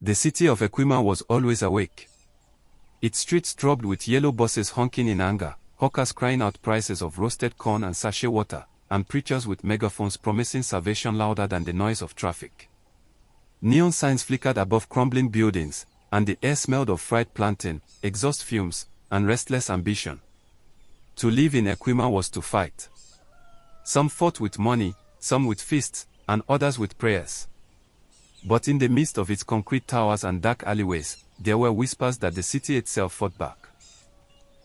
The city of Ekwema was always awake. Its streets throbbed with yellow buses honking in anger, hawkers crying out prices of roasted corn and sachet water, and preachers with megaphones promising salvation louder than the noise of traffic. Neon signs flickered above crumbling buildings, and the air smelled of fried plantain, exhaust fumes, and restless ambition. To live in Ekwema was to fight. Some fought with money, some with fists, and others with prayers. But in the midst of its concrete towers and dark alleyways, there were whispers that the city itself fought back.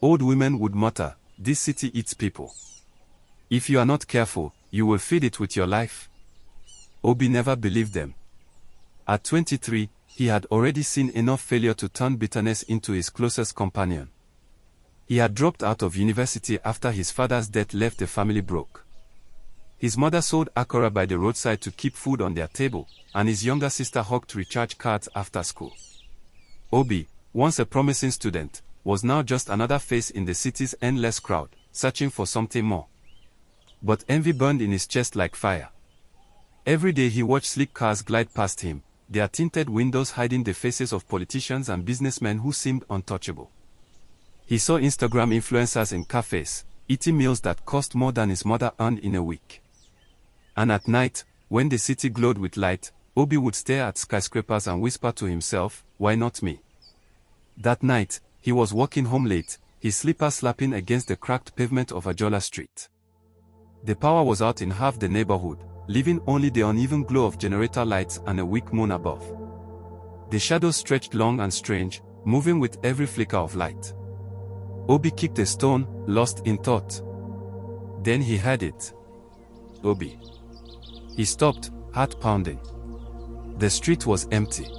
Old women would mutter, "This city eats people. If you are not careful, you will feed it with your life." Obi never believed them. At 23, he had already seen enough failure to turn bitterness into his closest companion. He had dropped out of university after his father's death left the family broke. His mother sold akara by the roadside to keep food on their table, and his younger sister hawked recharge cards after school. Obi, once a promising student, was now just another face in the city's endless crowd, searching for something more. But envy burned in his chest like fire. Every day he watched sleek cars glide past him, their tinted windows hiding the faces of politicians and businessmen who seemed untouchable. He saw Instagram influencers in cafes, eating meals that cost more than his mother earned in a week. And at night, when the city glowed with light, Obi would stare at skyscrapers and whisper to himself, "Why not me?" That night, he was walking home late, his slippers slapping against the cracked pavement of Ajola Street. The power was out in half the neighborhood, leaving only the uneven glow of generator lights and a weak moon above. The shadows stretched long and strange, moving with every flicker of light. Obi kicked a stone, lost in thought. Then he heard it. Obi. He stopped, heart pounding. The street was empty.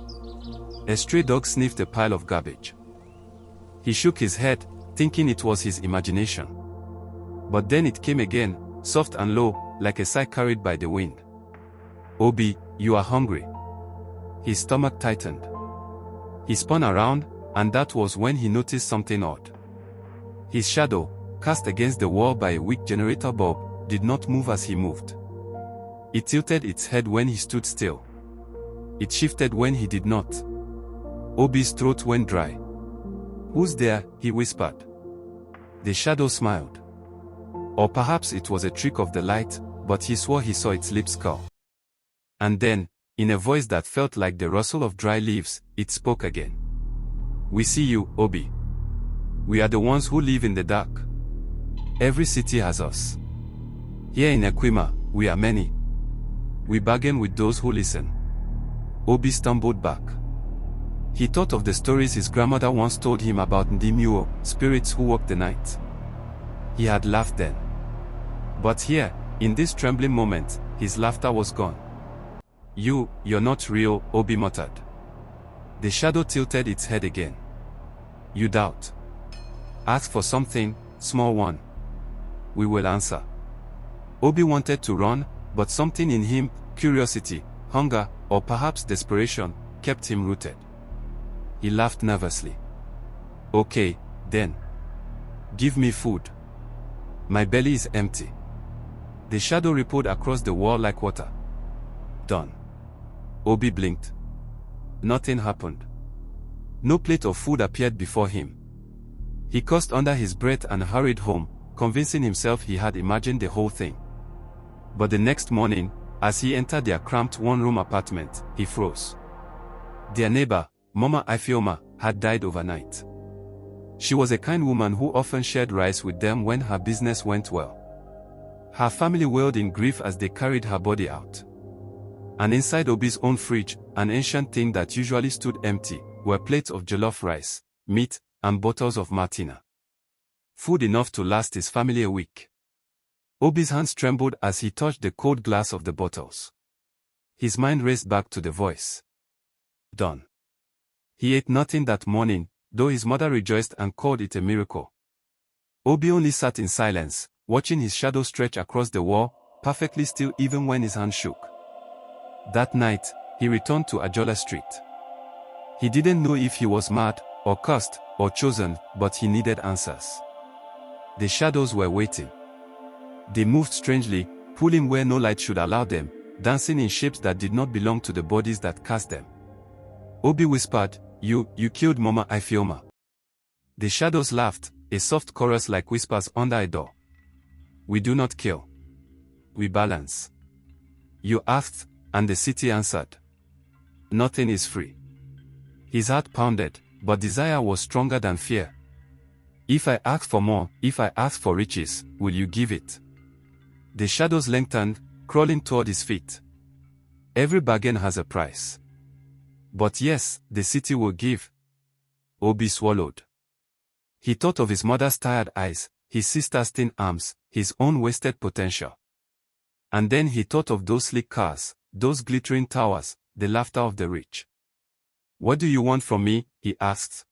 A stray dog sniffed a pile of garbage. He shook his head, thinking it was his imagination. But then it came again, soft and low, like a sigh carried by the wind. "Obi, you are hungry." His stomach tightened. He spun around, and that was when he noticed something odd. His shadow, cast against the wall by a weak generator bulb, did not move as he moved. It tilted its head when he stood still. It shifted when he did not. Obi's throat went dry. "Who's there?" he whispered. The shadow smiled. Or perhaps it was a trick of the light, but he swore he saw its lips curl. And then, in a voice that felt like the rustle of dry leaves, it spoke again. "We see you, Obi. We are the ones who live in the dark. Every city has us. Here in Ekwema, we are many. We bargain with those who listen." Obi stumbled back. He thought of the stories his grandmother once told him about Ndimuo, spirits who walk the night. He had laughed then. But here, in this trembling moment, his laughter was gone. You're not real," Obi muttered. The shadow tilted its head again. "You doubt? Ask for something, small one. We will answer." Obi wanted to run, but something in him, curiosity, hunger, or perhaps desperation, kept him rooted. He laughed nervously. "Okay, then. Give me food. My belly is empty." The shadow rippled across the wall like water. "Done." Obi blinked. Nothing happened. No plate of food appeared before him. He cursed under his breath and hurried home, convincing himself he had imagined the whole thing. But the next morning, as he entered their cramped one-room apartment, he froze. Their neighbor, Mama Ekwema, had died overnight. She was a kind woman who often shared rice with them when her business went well. Her family wailed in grief as they carried her body out. And inside Obi's own fridge, an ancient thing that usually stood empty, were plates of jollof rice, meat, and bottles of Martina. Food enough to last his family a week. Obi's hands trembled as he touched the cold glass of the bottles. His mind raced back to the voice. Done. He ate nothing that morning, though his mother rejoiced and called it a miracle. Obi only sat in silence, watching his shadow stretch across the wall, perfectly still even when his hand shook. That night, he returned to Ajola Street. He didn't know if he was mad, or cursed, or chosen, but he needed answers. The shadows were waiting. They moved strangely, pulling where no light should allow them, dancing in shapes that did not belong to the bodies that cast them. Obi whispered, You killed Mama Ekwema. The shadows laughed, a soft chorus like whispers under a door. We do not kill. We balance. You asked, and the city answered. Nothing is free. His heart pounded, but desire was stronger than fear. If I ask for more, if I ask for riches, will you give it? The shadows lengthened, crawling toward his feet. Every bargain has a price. But yes, the city will give. Obi swallowed. He thought of his mother's tired eyes, his sister's thin arms, his own wasted potential. And then he thought of those sleek cars, those glittering towers, the laughter of the rich. What do you want from me? He asked.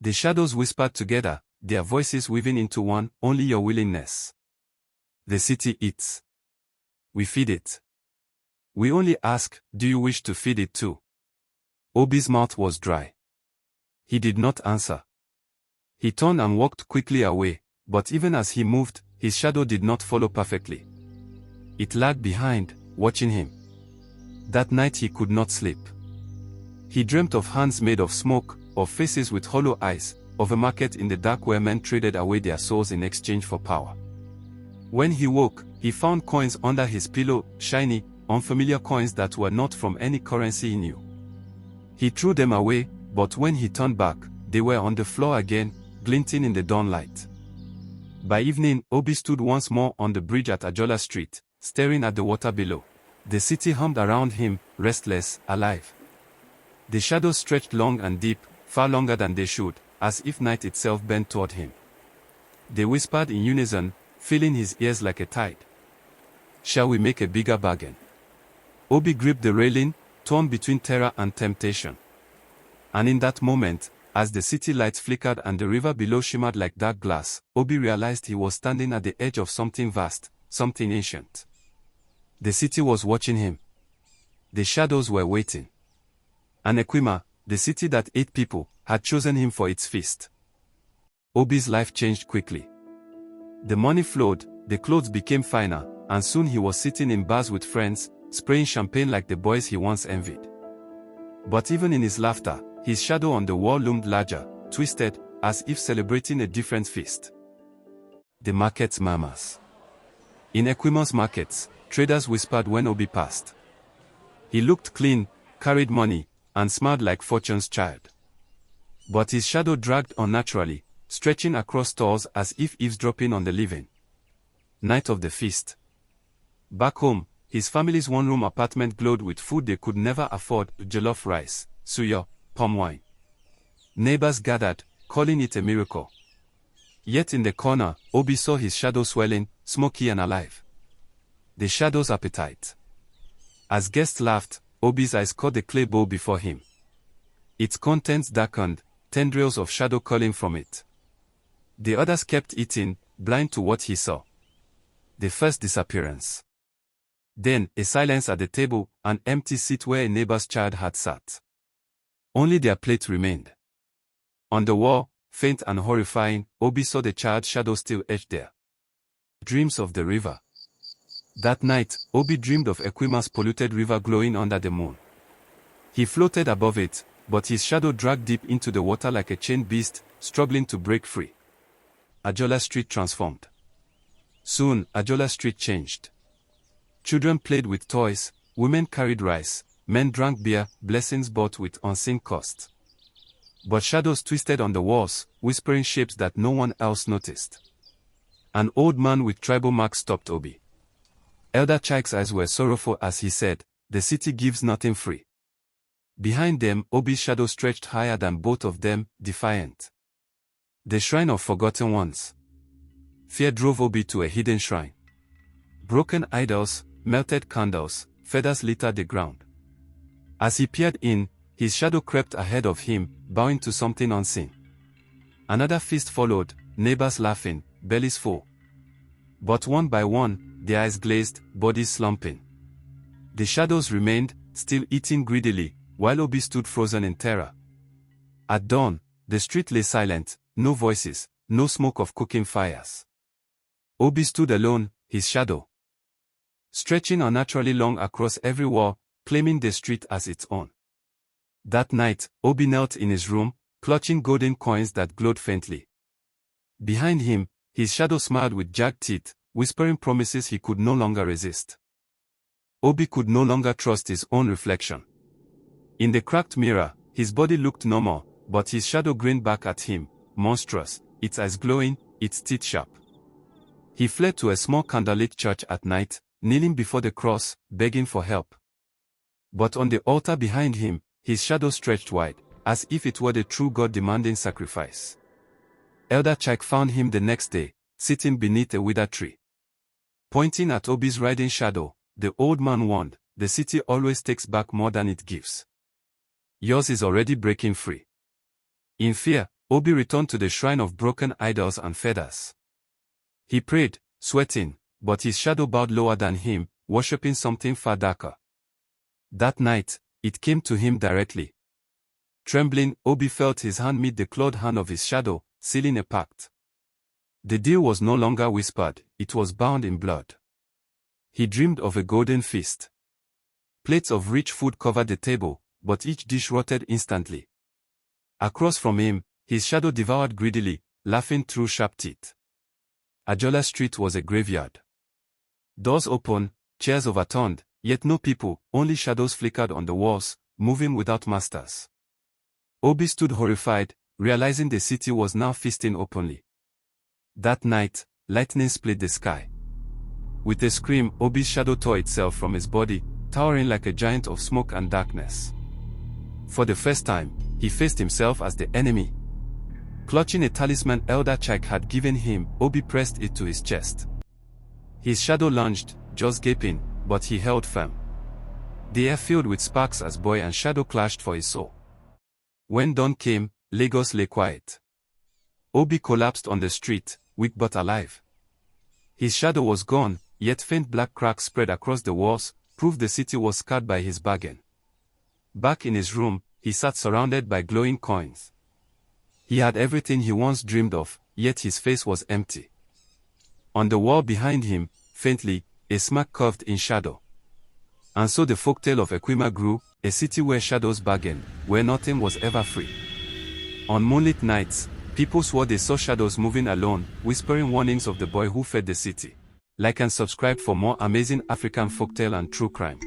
The shadows whispered together, their voices weaving into one, only your willingness. The city eats. We feed it. We only ask, do you wish to feed it too? Obi's mouth was dry. He did not answer. He turned and walked quickly away, but even as he moved, his shadow did not follow perfectly. It lagged behind, watching him. That night he could not sleep. He dreamt of hands made of smoke, of faces with hollow eyes, of a market in the dark where men traded away their souls in exchange for power. When he woke, he found coins under his pillow, shiny, unfamiliar coins that were not from any currency he knew. He threw them away, but when he turned back, they were on the floor again, glinting in the dawnlight. By evening, Obi stood once more on the bridge at Ajola Street, staring at the water below. The city hummed around him, restless, alive. The shadows stretched long and deep, far longer than they should, as if night itself bent toward him. They whispered in unison, filling his ears like a tide. Shall we make a bigger bargain? Obi gripped the railing, torn between terror and temptation. And in that moment, as the city lights flickered and the river below shimmered like dark glass, Obi realized he was standing at the edge of something vast, something ancient. The city was watching him. The shadows were waiting. And Ekwema, the city that ate people, had chosen him for its feast. Obi's life changed quickly. The money flowed, the clothes became finer, and soon he was sitting in bars with friends, spraying champagne like the boys he once envied. But even in his laughter, his shadow on the wall loomed larger, twisted, as if celebrating a different feast. The market's murmurs. In Ekwema's markets, traders whispered when Obi passed. He looked clean, carried money, and smiled like fortune's child. But his shadow dragged unnaturally, stretching across stores as if eavesdropping on the living. Night of the feast. Back home, his family's one-room apartment glowed with food they could never afford: jollof rice, suyo, palm wine. Neighbors gathered, calling it a miracle. Yet in the corner, Obi saw his shadow swelling, smoky and alive. The shadow's appetite. As guests laughed, Obi's eyes caught the clay bowl before him. Its contents darkened, tendrils of shadow curling from it. The others kept eating, blind to what he saw. The first disappearance. Then, a silence at the table, an empty seat where a neighbor's child had sat. Only their plate remained. On the wall, faint and horrifying, Obi saw the child's shadow still etched there. Dreams of the river. That night, Obi dreamed of Ekwema's polluted river glowing under the moon. He floated above it, but his shadow dragged deep into the water like a chained beast, struggling to break free. Ajola Street transformed. Soon, Ajola Street changed. Children played with toys, women carried rice, men drank beer, blessings bought with unseen cost. But shadows twisted on the walls, whispering shapes that no one else noticed. An old man with tribal marks stopped Obi. Elder Chike's eyes were sorrowful as he said, "The city gives nothing free." Behind them, Obi's shadow stretched higher than both of them, defiant. The shrine of forgotten ones. Fear drove Obi to a hidden shrine. Broken idols, melted candles, feathers littered the ground. As he peered in, his shadow crept ahead of him, bowing to something unseen. Another feast followed, neighbors laughing, bellies full. But one by one, their eyes glazed, bodies slumping. The shadows remained, still eating greedily, while Obi stood frozen in terror. At dawn, the street lay silent, no voices, no smoke of cooking fires. Obi stood alone, his shadow stretching unnaturally long across every wall, claiming the street as its own. That night, Obi knelt in his room, clutching golden coins that glowed faintly. Behind him, his shadow smiled with jagged teeth, whispering promises he could no longer resist. Obi could no longer trust his own reflection. In the cracked mirror, his body looked normal, but his shadow grinned back at him, monstrous, its eyes glowing, its teeth sharp. He fled to a small candlelit church at night, kneeling before the cross, begging for help. But on the altar behind him, his shadow stretched wide, as if it were the true God demanding sacrifice. Elder Chike found him the next day, sitting beneath a withered tree. Pointing at Obi's riding shadow, the old man warned, "The city always takes back more than it gives. Yours is already breaking free." In fear, Obi returned to the shrine of broken idols and feathers. He prayed, sweating, but his shadow bowed lower than him, worshipping something far darker. That night, it came to him directly. Trembling, Obi felt his hand meet the clawed hand of his shadow, sealing a pact. The deal was no longer whispered, it was bound in blood. He dreamed of a golden feast. Plates of rich food covered the table, but each dish rotted instantly. Across from him, his shadow devoured greedily, laughing through sharp teeth. Ajola Street was a graveyard. Doors open, chairs overturned, yet no people, only shadows flickered on the walls, moving without masters. Obi stood horrified, realizing the city was now feasting openly. That night, lightning split the sky. With a scream, Obi's shadow tore itself from his body, towering like a giant of smoke and darkness. For the first time, he faced himself as the enemy. Clutching a talisman Elder Chike had given him, Obi pressed it to his chest. His shadow lunged, jaws gaping, but he held firm. The air filled with sparks as boy and shadow clashed for his soul. When dawn came, Lagos lay quiet. Obi collapsed on the street, weak but alive. His shadow was gone, yet faint black cracks spread across the walls, proved the city was scarred by his bargain. Back in his room, he sat surrounded by glowing coins. He had everything he once dreamed of, yet his face was empty. On the wall behind him, faintly, a smack curved in shadow. And so the folktale of Ekwema grew, a city where shadows bargained, where nothing was ever free. On moonlit nights, people swore they saw shadows moving alone, whispering warnings of the boy who fed the city. Like and subscribe for more amazing African folktale and true crime.